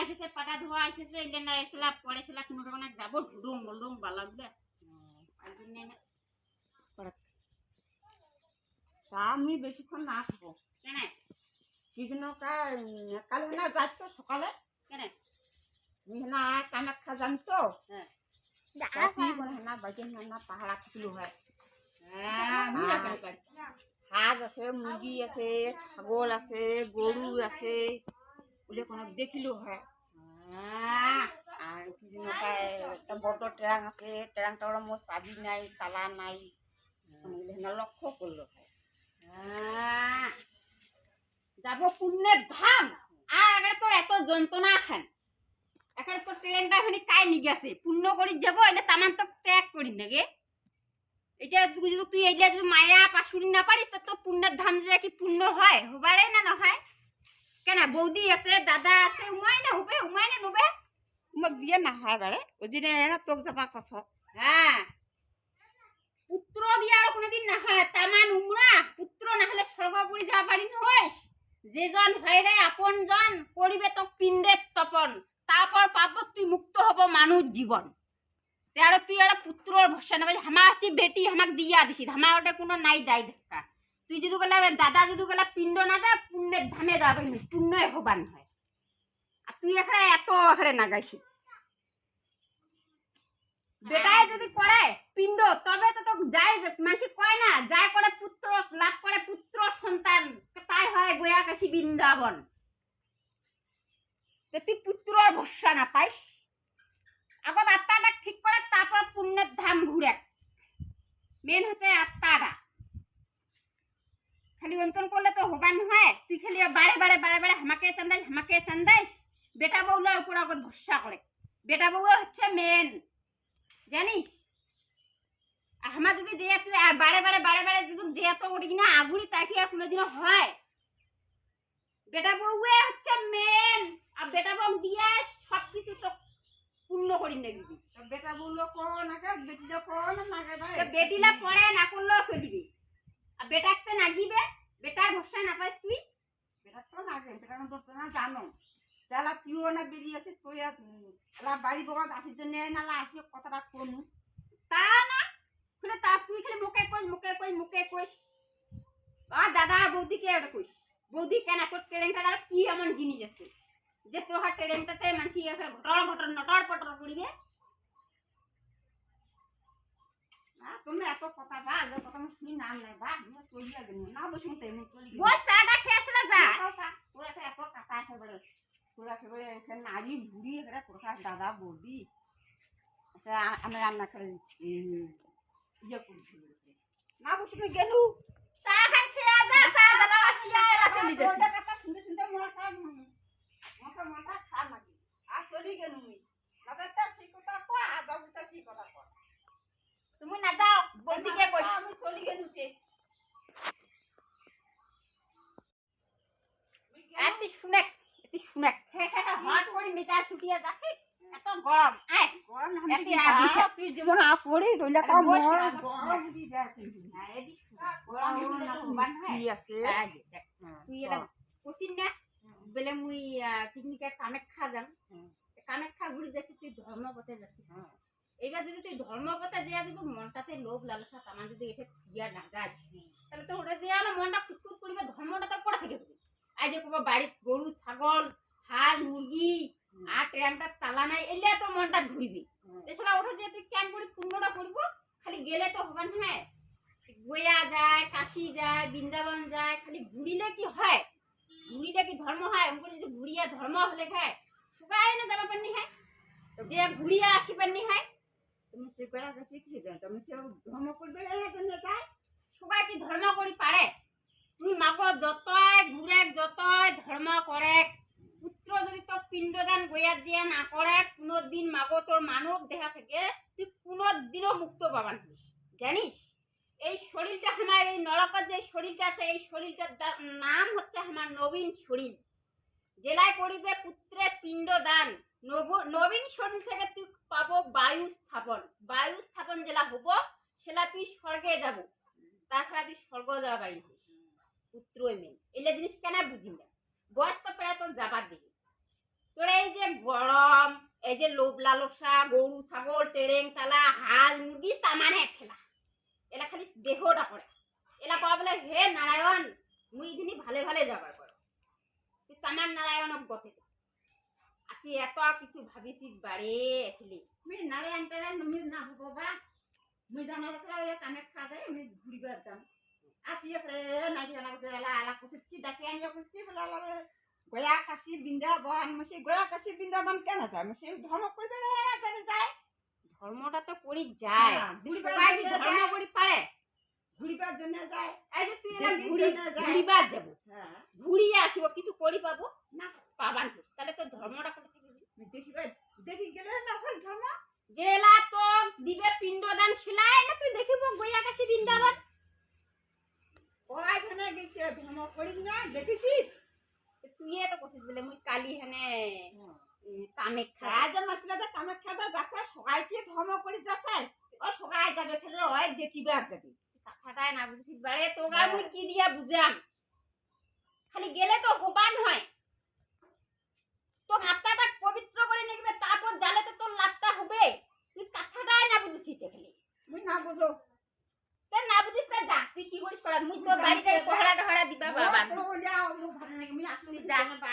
এসেছে পাটা ধোয়া এসেছে এটা না এসলা পরে সেলা কোনো রকম যাবো ঢুডুম বলডুম বালাবে আর জন্য তা আমি বেশিক্ষণ না থাকবো কেন কিছু কাল না যাচ্ছ সকালে কেন না কামাখ্যা যান তো হ্যাঁ না বাজে না পাহাড়া থাকলো হয় হ্যাঁ হাঁস আছে মুরগি আছে ছাগল আছে গরু আছে বলে কোনো দেখিলো হয় আর কিছু একটা বড় ট্রাং আছে ট্রাংটা ওরা মোট চাবি নাই তালা নাই লক্ষ্য করলো হয় যাব পুণ্যের ধাম আর আগে তোর এত যন্ত্রণা খান এখন তোর ট্রেনটা খানি কাই নি গেছে পুণ্য করি যাব এলে তামান তো ত্যাগ করি না গে এটা তুই এইটা যদি মায়া পাশুরি না পারিস তো পুণ্যের ধাম যে কি পুণ্য হয় হবারে না নহয় কেন বৌদি আছে দাদা আছে উমাই না হবে উমাই না নবে মোক দিয়ে না হয় বারে ওই দিনে তোক যাবা কছ হ্যাঁ পুত্র দিয়া আর কোনদিন না হয় তামান উমরা পুত্র না হলে স্বর্গপুরী যা পারি নইস যেজন হয় রে আপনজন করিবে তো পিণ্ডের তপন তারপর পাব তুই মুক্ত হব মানুষ জীবন আর তুই আর পুত্রর ভরসা না আমার তুই বেটি আমাক দিয়া দিছিস আমার ওটা কোনো নাই দায় দেখা তুই যদি গেলা দাদা যদি গেলা পিণ্ড না দে পুণ্যের ধামে যাবে পুণ্যই হবান হয় আর তুই এখানে এত এখানে না গাইছি বেটাই যদি করে পিণ্ড তবে তো তো যাই মাসি কয় না যাই করে পুত্র লাভ করে পুত্র সন্তান তাই হয় গয়া কাশি বৃন্দাবন তুই পুত্রর ভরসা না পাইস আগত আত্মাটা ঠিক করে তারপর পুণ্যের ধাম ঘুরে মেন হচ্ছে আত্মাটা খালি অন্তন করলে তো হবান হয় তুই খালি বারে বারে বারে বারে হামাকে চান্দাইস বেটা বউলার উপর আগত ভরসা করে বেটা বউ হচ্ছে মেন জানিস আমার যদি যে তুই আর বারে বারে যদি যে তো ওটি কিনা আগুড়ি তাকে আর কোনোদিনও হয় বেটা বউয়ে হচ্ছে মেন আর বেটা বউ দিয়ে সব কিছু তো পূর্ণ করি নেবি বেটা বললো কোন আগে বেটিটা কোন লাগে ভাই বেটিলা পড়ে না করলেও চলিবি আর বেটাকে নাগিবে বেটার ভরসা না পাইস তুই বেটা তো লাগে বেটা তো না জানো তাহলে তুইও না বেরিয়েছিস তুই এলা বাড়ি বগাত আসির জন্য নালা আসি কথাটা কোন তা না খুলে তা তুই খালি মুখে কইস আর দাদা বৌদিকে এটা কইস বৌদি কেন তোর ট্রেনটা দ্বারা কি এমন জিনিস আছে যে তোর ট্রেনটাতে মানুষ ঘটর নটর পটর করিবে তুমি এত কথা বা কথা শুনি নাম নাই বা চলিয়া গেল না বসুন তেমনি চলি বস চাটা খেয়েছিল যা তোরা এত কাটা একেবারে তোরা একেবারে নারী বুড়ি একেবারে প্রকাশ দাদা বৌদি আমি রান্না করে ইয়ে করছি না বসুন গেলু চা খান খেয়ে যা চা দাদা আসিয়া চলি যাচ্ছে কথা শুনতে শুনতে মনটা খার নাকি আর চলি গেলু না তো সেই কথা কয় আর যাবো তো সেই কথা কয় তুমি না যাও বৌদিকে কইস আমি চলি গেলু এত শুনে হট করে মিটা ছুটিয়া যাচ্ছে এত গরম আয় গরম এতি আবিছা তুই যেমন পড়ি তোলা কম গরম দি যায় না এদি গরম না বান হয় কি আছে তুই এটা কোসিন না বলে মুই পিকনিকে কামাখ্যা যাম কামাখ্যা ঘুরে যাচ্ছি তুই ধর্মপথে যাচ্ছিস এবার যদি তুই ধর্মপথে যে যদি মনটাতে লোভ লালসা তামান যদি এটা থিয়া না যাস তাহলে তো ওটা যে আমার মনটা ফুটফুট করবে ধর্মটা তোর পড়া থেকে হবে আজ যে কোনো বাড়ির গরু ছাগল হাঁস মুরগি আর ট্রেনটা তালা নাই এলে তোর মনটা ঘুরবি এছাড়া ওটা যে তুই কেন করে পূর্ণটা করব খালি গেলে তো হবেন হ্যাঁ গয়া যায় কাশি যায় বৃন্দাবন যায় খালি ঘুরিলে কি হয় ঘুরিলে কি ধর্ম হয় ওগুলো যদি ঘুরিয়া ধর্ম হলে খায় শুকায় না যাবা পারনি হয় যে ঘুরিয়া আসি পারনি হয় তুমি সে বেড়া কাছে কি জানো তুমি সে ধর্ম করবে না জন্য চাই শুকায় কি ধর্ম করি পারে তুই মাগো যতই ঘুরে যতই ধর্ম করে পুত্র যদি তোর পিণ্ডদান গয়া দিয়া না করে কোনোদিন মাগো তোর মানব দেহা থেকে তুই কোনোদিনও মুক্ত পাবান জানিস এই শরীরটা আমার এই নরকের যে শরীরটা আছে এই শরীরটার নাম হচ্ছে আমার নবীন শরীর জেলায় করিবে পুত্রের পিণ্ডদান নবীন শরীর থেকে তুই পাবো বায়ু স্থাপন জেলা হব সেটা তুই স্বর্গে যাব তাছাড়া তুই স্বর্গ যাওয়া বাড়ি পুত্রই মেন এলে জিনিস কেন বুঝি না বয়স তো প্রায় তোর যাবার দিকে তো তোর এই যে গরম, এই যে লোভ লালসা, গরু ছাগল টেরেং তালা হাল মুরগি তামানে খেলা, এলা খালি দেহটা করে এলা কয়া বলে হে নারায়ণ মুই দিনই ভালে ভালে যাবার কর তুই তামার নারায়ণক গতে আতি এত কিছু ভাবিছিস বাড়ে খেলি মুই নারায়ণ টারায়ণ মুই না হবো বা মুই জানা ওই কামে খা যায় আমি ঘুরিবার যাম আর তুই নাকি জানা এলা এলা কুচিত কি ডাকি আনিয়া কুচি বলে এলা গয়া কাশী বৃন্দাবন মুসি গয়া কাশী বৃন্দাবন কেন যায় মুসি ধর্ম করবে না জানে যায় ধর্মটা তো করি যায় হ্যাঁ, সবাই কি ধর্ম করি পারে ঘুরিবার জন্য যায় এই যে তুই এলা দেখির জন্য যায়। ঘুরিবার যাব হ্যাঁ ঘুরিয়ে আসিব কিছু করি পাবো না পাবান কি? তাহলে তো ধর্মটা করতে দেখিবার দেখি গেলে না হয় ধর্ম জেলা তো দিবে পিণ্ডদান শিলাই না তুই দেখিব গয়া কাশী বৃন্দাবন ওই জন্য গেছে ধর্ম করি না দেখিছিস তুই তো কছিস বলে মুই কালি হেনে কামেখ্যা রাজা মাসলাদা কামাখ্যা দা যাচ্ছে সবাই কি ধর্ম করে যাচ্ছে ও সবাই যাবে খেলে ওই দেখিবার যাবে কথাটাই না বুঝছিস বারে তোগার মুই কি দিয়া বুঝাম খালি গেলে তো হবান হয় তো আত্মাটা পবিত্র করে নেবে তারপর জালে তো তোর লাভটা হবে তুই কথাটাই না বুঝছিস খালি মুই না বুঝো তে না বুঝিস তা যা তুই কি করিস করা মুই তো বাড়িতে পহরা ঢহরা দিবা বাবা তো ওলিয়া ও ভালো নাকি মুই আসলে যা। যা